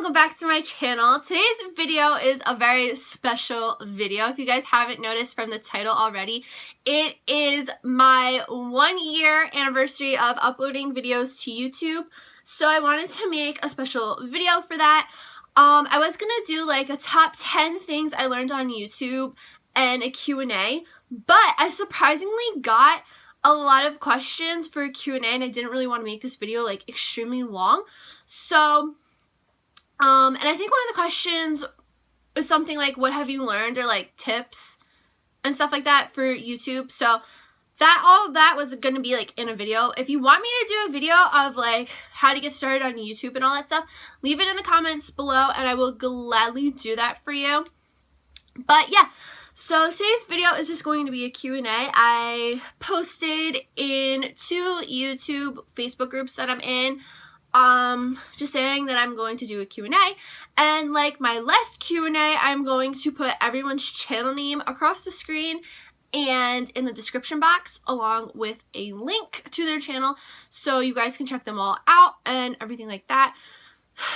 welcome back to my channel. Today's video is a very special video. If you guys haven't noticed from the title already, it is my 1-year anniversary of uploading videos to YouTube. So I wanted to make a special video for that. I was gonna do like a top 10 things I learned on YouTube and a Q&A, but I surprisingly got a lot of questions for a Q&A and I didn't really want to make this video like extremely long. So and I think one of the questions was something like, what have you learned, or like tips and stuff like that for YouTube. So that all of that was going to be like in a video. If you want me to do a video of like how to get started on YouTube and all that stuff, leave it in the comments below and I will gladly do that for you. But yeah, so today's video is just going to be a Q&A. I posted in 2 YouTube Facebook groups that I'm in, just saying that I'm going to do a Q&A, and like my last Q&A, I'm going to put everyone's channel name across the screen and in the description box along with a link to their channel so you guys can check them all out and everything like that.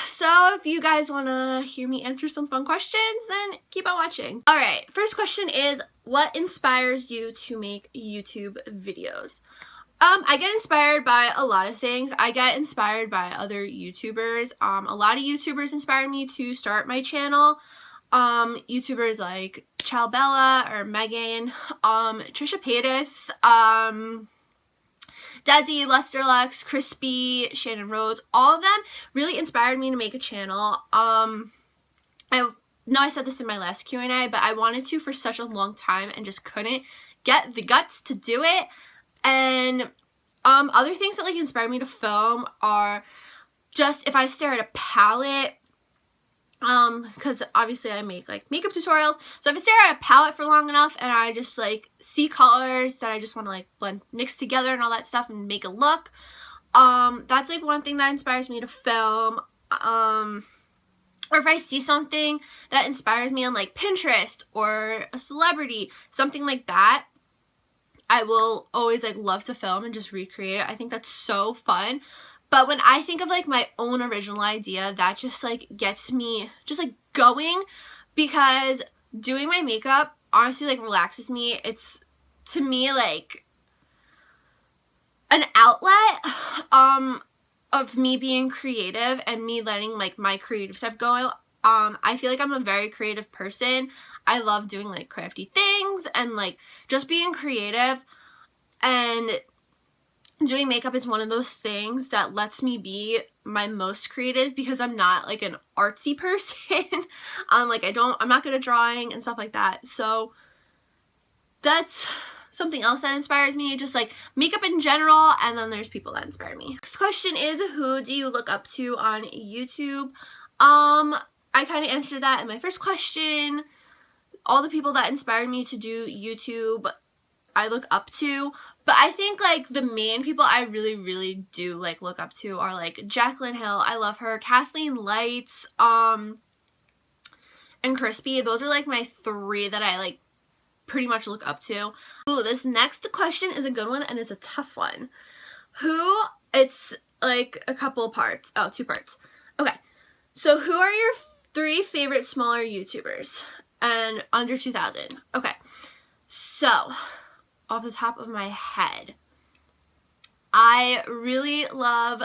So if you guys want to hear me answer some fun questions, then keep on watching. Alright, first question is, what inspires you to make YouTube videos? I get inspired by a lot of things. I get inspired by other YouTubers. A lot of YouTubers inspired me to start my channel. YouTubers like Bella or Megan, Trisha Paytas, Desi, Lester Lux, Crispy, Shannon Rhodes, all of them really inspired me to make a channel. I know I said this in my last Q&A, but I wanted to for such a long time and just couldn't get the guts to do it. And other things that like inspire me to film are just if I stare at a palette, because obviously I make like makeup tutorials, so if I stare at a palette for long enough and I just like see colors that I just want to like blend, mix together and all that stuff and make a look, that's like one thing that inspires me to film. Or if I see something that inspires me on like Pinterest or a celebrity, something like that, I will always like love to film and just recreate it. I think that's so fun. But when I think of like my own original idea, that just like gets me just like going, because doing my makeup honestly like relaxes me. It's to me like an outlet of me being creative and me letting like my creative stuff go. I feel like I'm a very creative person. I love doing like crafty things and like just being creative, and doing makeup is one of those things that lets me be my most creative because I'm not like an artsy person. Like I'm not good at drawing and stuff like that. So that's something else that inspires me, just like makeup in general, and then there's people that inspire me. Next question is, who do you look up to on YouTube? I kind of answered that in my first question. All the people that inspired me to do YouTube, I look up to. But I think like the main people I really do like look up to are like Jaclyn Hill, I love her, Kathleen Lights, and Crispy. Those are like my 3 that I like pretty much look up to. Ooh, this next question is a good one and it's a tough one. It's like a couple parts. Oh, 2 parts. Okay. So who are your 3 favorite smaller YouTubers and under 2,000? Okay. So off the top of my head, I really love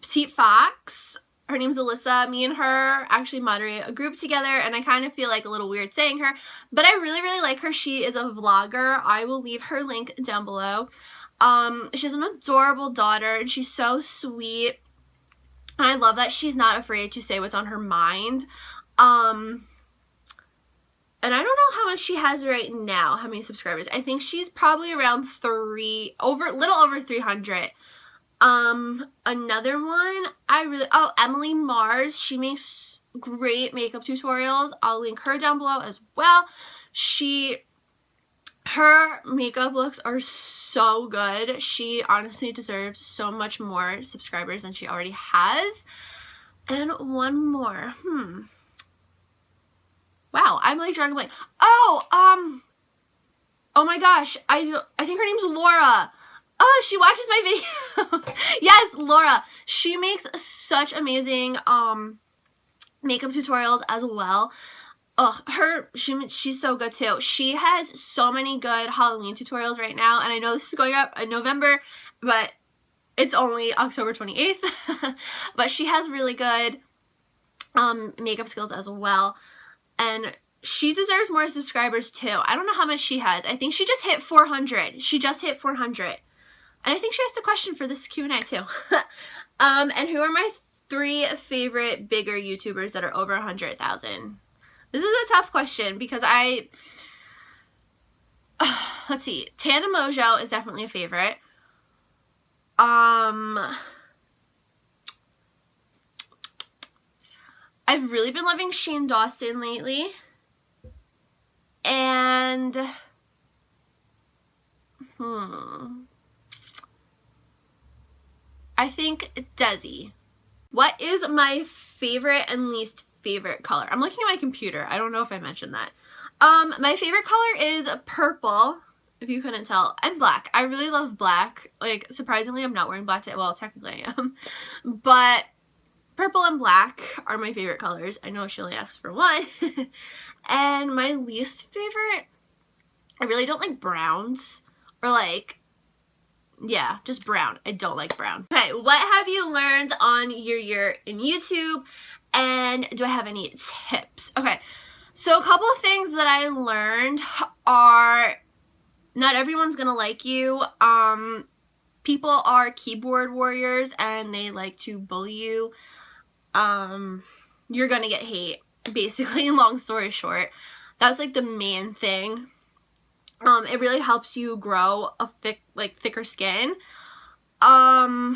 Petite Fox. Her name's Alyssa. Me and her actually moderate a group together, and I kind of feel like a little weird saying her, but I really like her. She is a vlogger. I will leave her link down below. She has an adorable daughter, and she's so sweet. And I love that she's not afraid to say what's on her mind. And I don't know how much she has right now, how many subscribers. I think she's probably around little over 300. Another one Emily Mars. She makes great makeup tutorials. I'll link her down below as well. Her makeup looks are so good. She honestly deserves so much more subscribers than she already has. And one more. Wow, I'm like drawing a blank. Oh my gosh, I think her name's Laura. Oh, she watches my videos. Yes, Laura. She makes such amazing makeup tutorials as well. Oh, she's so good too. She has so many good Halloween tutorials right now, and I know this is going up in November, but it's only October 28th. But she has really good makeup skills as well, and she deserves more subscribers too. I don't know how much she has. I think she just hit 400. She just hit 400. And I think she asked a question for this Q&A too. And who are my 3 favorite bigger YouTubers that are over 100,000? This is a tough question because let's see. Twanna Mojo is definitely a favorite. I've really been loving Shane Dawson lately. And I think Desi. What is my favorite and least favorite color? I'm looking at my computer. I don't know if I mentioned that. My favorite color is purple, if you couldn't tell, and black. I really love black. Like, surprisingly, I'm not wearing black today. Well, technically I am. But purple and black are my favorite colors. I know she only asked for one. And my least favorite, I really don't like browns. Or like, yeah, just brown. I don't like brown. Okay, what have you learned on your year in YouTube? And do I have any tips? Okay, so a couple of things that I learned are not everyone's gonna like you. People are keyboard warriors and they like to bully you. You're gonna get hate, basically, long story short. That's like the main thing. It really helps you grow a thicker skin. Other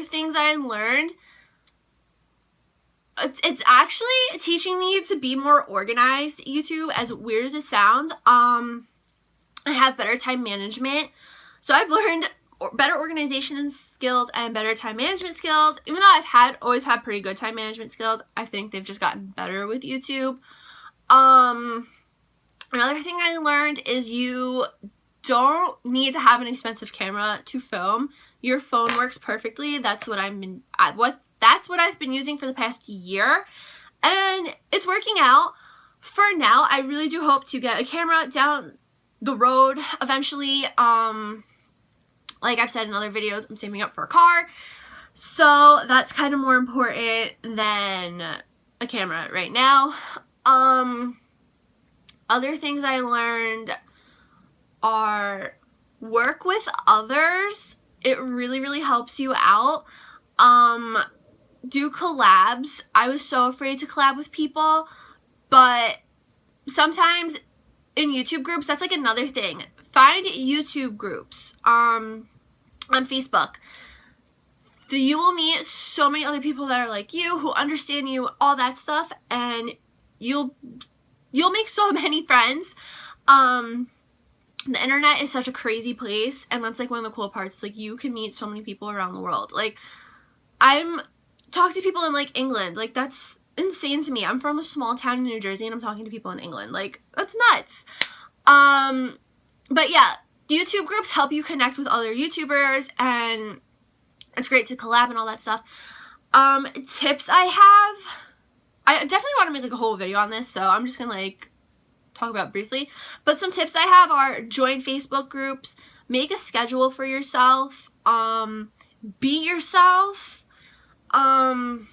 things I learned, it's actually teaching me to be more organized, YouTube, as weird as it sounds. I have better time management. So I've learned better organization skills and better time management skills. Even though I've always had pretty good time management skills, I think they've just gotten better with YouTube. Another thing I learned is you don't need to have an expensive camera to film. Your phone works perfectly. That's what I've been using for the past year, and it's working out. For now, I really do hope to get a camera down the road eventually. Like I've said in other videos, I'm saving up for a car, so that's kind of more important than a camera right now. Other things I learned are work with others. It really, really helps you out. Do collabs. I was so afraid to collab with people, but sometimes in YouTube groups, that's like another thing. Find YouTube groups on Facebook. You will meet so many other people that are like you, who understand you, all that stuff, and you'll make so many friends. The internet is such a crazy place, and that's like one of the cool parts. Like, you can meet so many people around the world. Like, I'm talking to people in like England. Like, that's insane to me. I'm from a small town in New Jersey and I'm talking to people in England. Like, that's nuts. But yeah, YouTube groups help you connect with other YouTubers, and it's great to collab and all that stuff. Tips I definitely want to make like a whole video on this, so I'm just gonna like talk about it briefly. But some tips I have are join Facebook groups, make a schedule for yourself, be yourself, and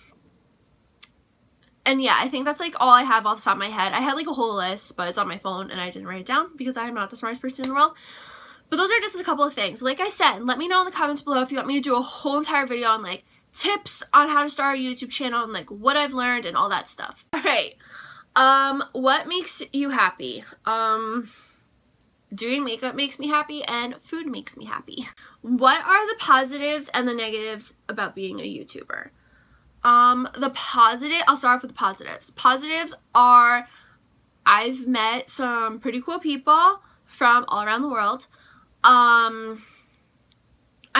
yeah, I think that's like all I have off the top of my head. I had like a whole list, but it's on my phone and I didn't write it down because I'm not the smartest person in the world. But those are just a couple of things. Like I said, let me know in the comments below if you want me to do a whole entire video on like tips on how to start a YouTube channel and like what I've learned and all that stuff. Alright, what makes you happy? Doing makeup makes me happy, and food makes me happy. What are the positives and the negatives about being a YouTuber? I'll start off with the positives. Positives are I've met some pretty cool people from all around the world. I'm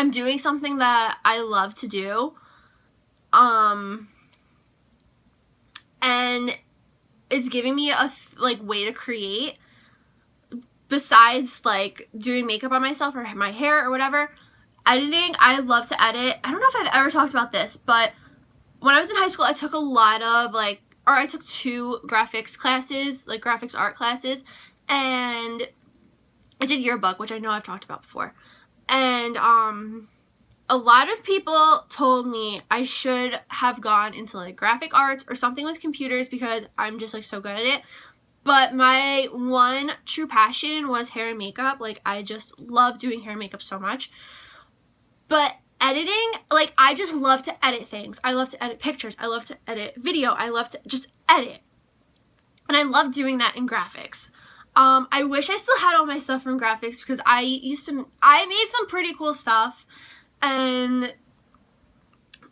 doing something that I love to do. And it's giving me a way to create besides like doing makeup on myself or my hair or whatever. Editing, I love to edit. I don't know if I've ever talked about this, but when I was in high school, I took a lot of like, or I took 2 graphics classes, like graphics art classes, and I did yearbook, which I know I've talked about before. And a lot of people told me I should have gone into like graphic arts or something with computers because I'm just like so good at it. But my one true passion was hair and makeup. Like, I just love doing hair and makeup so much. But editing, like, I just love to edit things. I love to edit pictures. I love to edit video. I love to just edit. And I love doing that in graphics. I wish I still had all my stuff from graphics because I made some pretty cool stuff. And,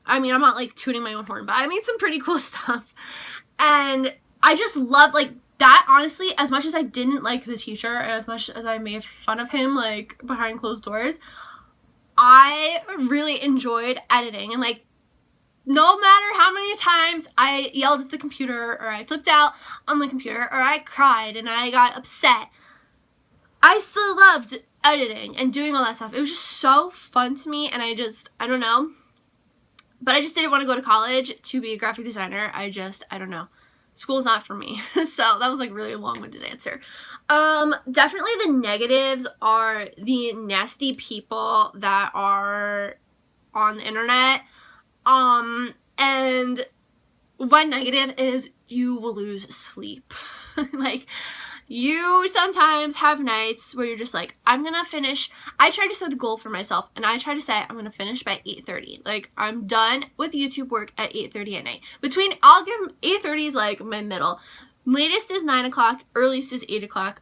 I mean, I'm not, like, tooting my own horn, but I made some pretty cool stuff. And I just love, like, that, honestly, as much as I didn't like the teacher, and as much as I made fun of him, like, behind closed doors, I really enjoyed editing. And, like, no matter how many times I yelled at the computer, or I flipped out on the computer, or I cried and I got upset, I still loved editing and doing all that stuff. It was just so fun to me, and I don't know. But I just didn't want to go to college to be a graphic designer. I don't know. School's not for me. So that was like really a long-winded answer. Definitely the negatives are the nasty people that are on the internet. And one negative is you will lose sleep. Like, you sometimes have nights where you're just like, I'm gonna finish. I try to set a goal for myself, and I try to say I'm gonna finish by 8:30. Like, I'm done with YouTube work at 8:30 at night. I'll give 8:30 is like my middle. Latest is 9 o'clock, earliest is 8 o'clock.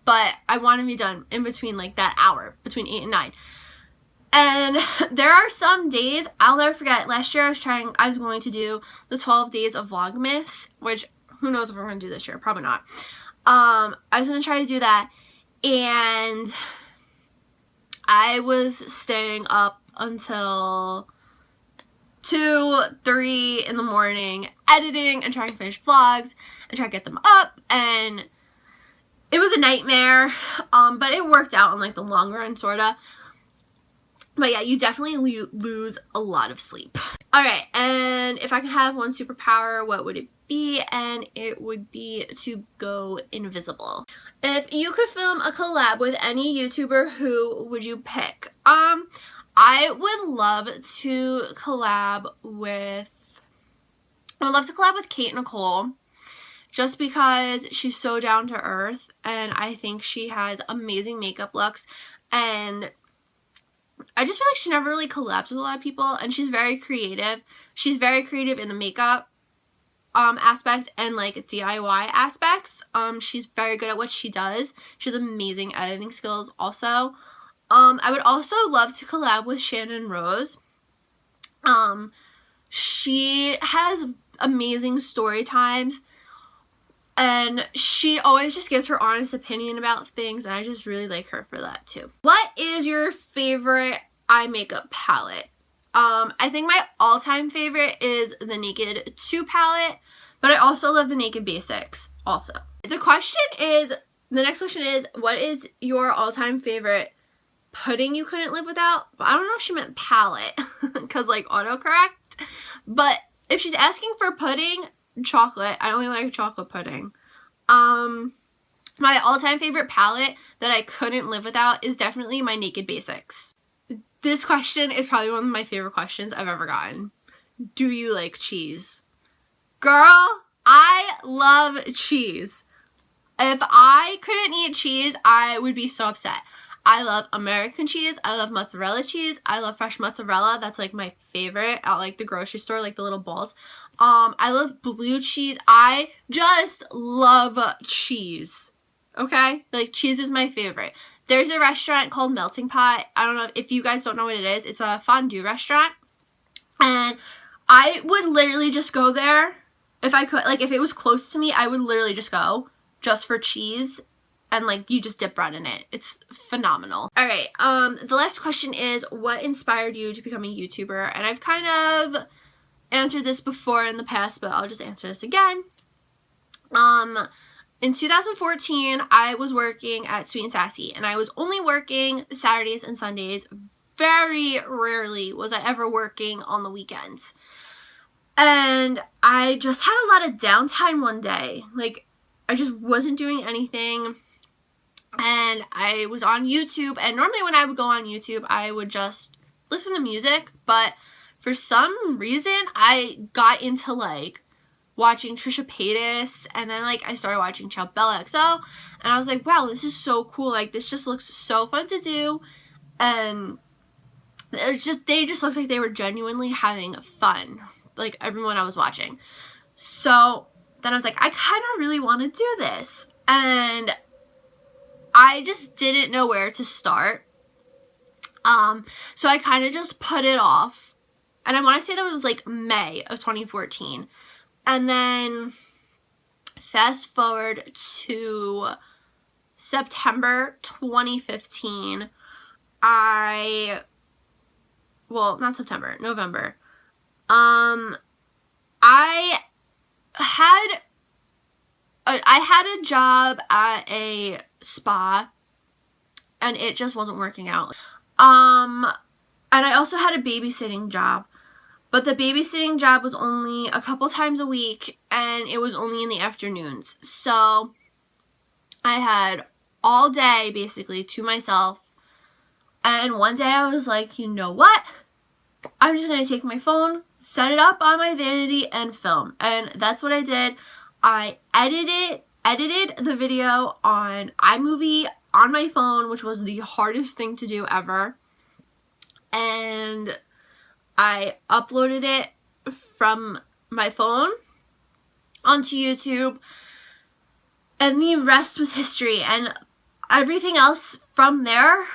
But I want to be done in between, like, that hour, between 8 and 9. And there are some days, I'll never forget, last year I was going to do the 12 days of Vlogmas, which, who knows if I'm going to do this year, probably not. I was going to try to do that, and I was staying up until 2, 3 in the morning, editing and trying to finish vlogs, and trying to get them up, and it was a nightmare, but it worked out in, like, the long run, sorta. But yeah, you definitely lose a lot of sleep. Alright, and if I could have one superpower, what would it be? And it would be to go invisible. If you could film a collab with any YouTuber, who would you pick? I would love to collab with Kate Nicole, just because she's so down to earth, and I think she has amazing makeup looks, and I just feel like she never really collabs with a lot of people, and she's very creative. She's very creative in the makeup aspect and, like, DIY aspects. She's very good at what she does. She has amazing editing skills also. I would also love to collab with Shannon Rose. She has amazing story times, and she always just gives her honest opinion about things, and I just really like her for that too. What is your favorite eye makeup palette? I think my all-time favorite is the Naked 2 palette, but I also love the Naked Basics also. The next question is, what is your all-time favorite pudding you couldn't live without? But I don't know if she meant palette, because, like, autocorrect. But if she's asking for pudding, chocolate. I only like chocolate pudding. My all-time favorite palette that I couldn't live without is definitely my Naked Basics. This question is probably one of my favorite questions I've ever gotten. Do you like cheese? Girl, I love cheese. If I couldn't eat cheese, I would be so upset. I love American cheese. I love mozzarella cheese. I love fresh mozzarella. That's, like, my favorite at, like, the grocery store, like the little balls. I love blue cheese. I just love cheese. Okay? Like, cheese is my favorite. There's a restaurant called Melting Pot. I don't know if you guys don't know what it is. It's a fondue restaurant. And I would literally just go there if I could. Like, if it was close to me, I would literally just go just for cheese. And, like, you just dip bread in it. It's phenomenal. Alright, the last question is, what inspired you to become a YouTuber? And I've kind of answered this before in the past, but I'll just answer this again. In 2014, I was working at Sweet and Sassy, and I was only working Saturdays and Sundays. Very rarely was I ever working on the weekends. And I just had a lot of downtime one day. Like, I just wasn't doing anything. And I was on YouTube. And normally when I would go on YouTube, I would just listen to music. But for some reason, I got into, like, watching Trisha Paytas. And then, like, I started watching Bella XO. And I was like, wow, this is so cool. Like, this just looks so fun to do. And they just looked like they were genuinely having fun. Like, everyone I was watching. So then I was like, I kind of really want to do this. And I just didn't know where to start. So I kind of just put it off. And I want to say that it was like May of 2014. And then fast forward to September 2015. Well, not September, November. I had a job at a spa, and it just wasn't working out. And I also had a babysitting job, but the babysitting job was only a couple times a week, and it was only in the afternoons. So I had all day basically to myself. And one day I was like, you know what? I'm just going to take my phone, set it up on my vanity, and film. And that's what I did. I edited the video on iMovie on my phone, which was the hardest thing to do ever. And I uploaded it from my phone onto YouTube. And the rest was history. And everything else from there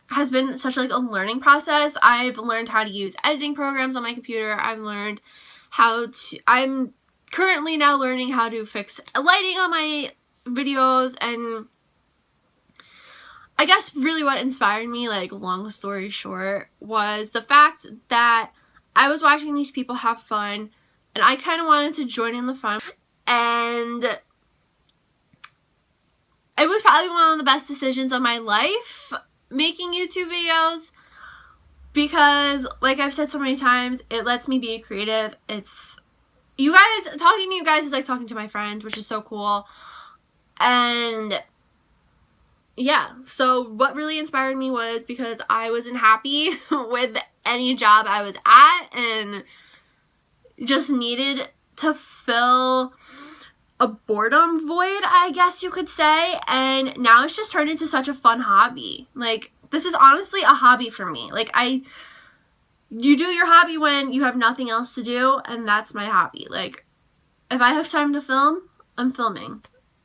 has been such like a learning process. I've learned how to use editing programs on my computer. I'm currently now learning how to fix lighting on my videos. And I guess really what inspired me, like, long story short, was the fact that I was watching these people have fun, and I kind of wanted to join in the fun. And it was probably one of the best decisions of my life, making YouTube videos, because, like I've said so many times, it lets me be creative. It's, you guys, talking to you guys is like talking to my friends, which is so cool. And yeah, so what really inspired me was because I wasn't happy with any job I was at and just needed to fill a boredom void, I guess you could say. And now it's just turned into such a fun hobby. Like, this is honestly a hobby for me. Like, you do your hobby when you have nothing else to do, and that's my hobby. Like, if I have time to film, I'm filming.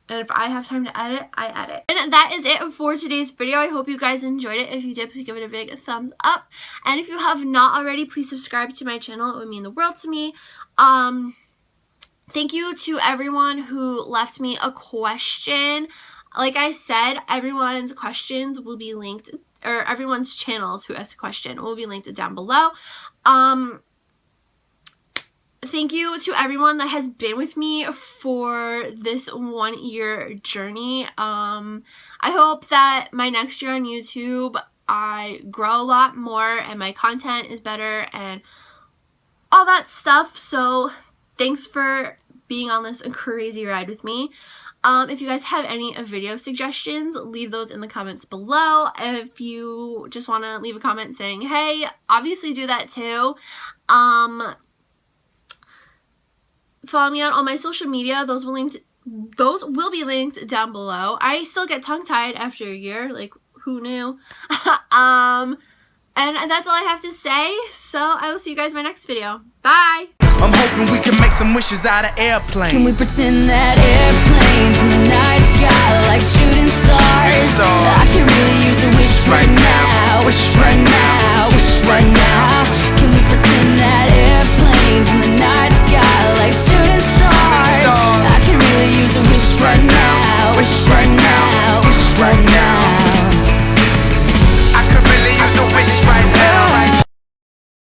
And if I have time to edit, I edit. And that is it for today's video. I hope you guys enjoyed it. If you did, please give it a big thumbs up. And if you have not already, please subscribe to my channel. It would mean the world to me. Thank you to everyone who left me a question. Like I said, everyone's questions will be linked, or everyone's channels who asked a question will be linked down below. Thank you to everyone that has been with me for this 1 year journey. I hope that my next year on YouTube, I grow a lot more and my content is better and all that stuff. So thanks for being on this crazy ride with me. If you guys have any video suggestions, leave those in the comments below. If you just want to leave a comment saying, hey, obviously do that too. Follow me on all my social media. Those will be linked down below. I still get tongue-tied after a year. Like, who knew? And that's all I have to say. So I will see you guys in my next video. Bye! I'm hoping we can make some wishes out of airplanes. Can we pretend that airplanes in the night sky like